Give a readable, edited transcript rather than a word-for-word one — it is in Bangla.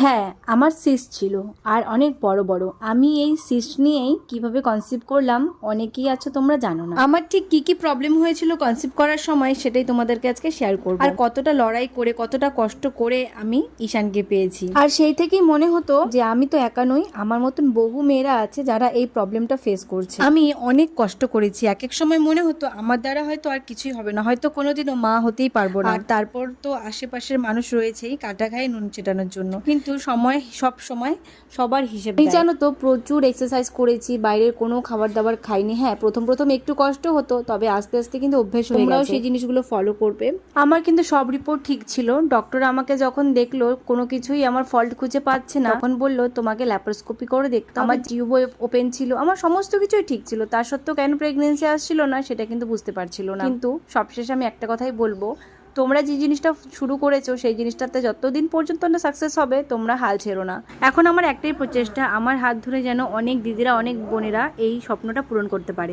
হ্যাঁ, আমার সিস্ট ছিল আর অনেক বড় বড়। আমি এই সিস্ট নিয়েই কিভাবে কনসিভ করলাম অনেকেই আছো তোমরা জানো না। আমার ঠিক কি কি প্রবলেম হয়েছিল কনসিভ করার সময় সেটাই তোমাদেরকে আজকে শেয়ার করব। আর কতটা লড়াই করে কতটা কষ্ট করে আমি ঈশানকে পেয়েছি। আর সেই থেকেই মনে হতো যে আমি তো একা নই, আমার মতন বহু মেয়েরা আছে যারা এই প্রবলেমটা ফেস করছে। আমি অনেক কষ্ট করেছি, এক এক সময় মনে হতো আমার দ্বারা হয়তো আর কিছুই হবে না, হয়তো কোনোদিনও মা হতেই পারবো না। আর তারপর তো আশেপাশের মানুষ রয়েছেই কাটা খায় নুন চেটানোর জন্য, কিন্তু সময় সব সময় সবার হিসেবে দেয়। জানো তো প্রচুর এক্সারসাইজ করেছি, বাইরের কোনো খাবার দাবার খাইনি। হ্যাঁ, প্রথম একটু কষ্ট হতো, তবে আস্তে আস্তে কিন্তু অভ্যেস হয়ে গেছে। তোমরাও সেই জিনিসগুলো ফলো করবে। আমার কিন্তু সব রিপোর্ট ঠিক ছিল। ডক্টর আমাকে যখন দেখলো কোনো কিছুই আমার ফল্ট খুঁজে পাচ্ছে না, তখন বললো তোমাকে ল্যাপারোস্কোপি করে দেখতে হবে। আমার টিউব ওপেন ছিল, আমার সমস্ত কিছুই ঠিক ছিল, তার সত্ত্বেও কেন প্রেগনেন্সি আসছিল না সেটা কিন্তু বুঝতে পারছিল না। কিন্তু সবশেষে আমি একটা কথাই বলবো, তোমরা যে জিনিসটা শুরু করেছো সেই জিনিসটাতে যতদিন পর্যন্ত না সাকসেস হবে তোমরা হাল ছেড়ো না। এখন আমার একটাই প্রচেষ্টা, আমার হাত ধরে যেন অনেক দিদিরা অনেক বোনেরা এই স্বপ্নটা পূরণ করতে পারে।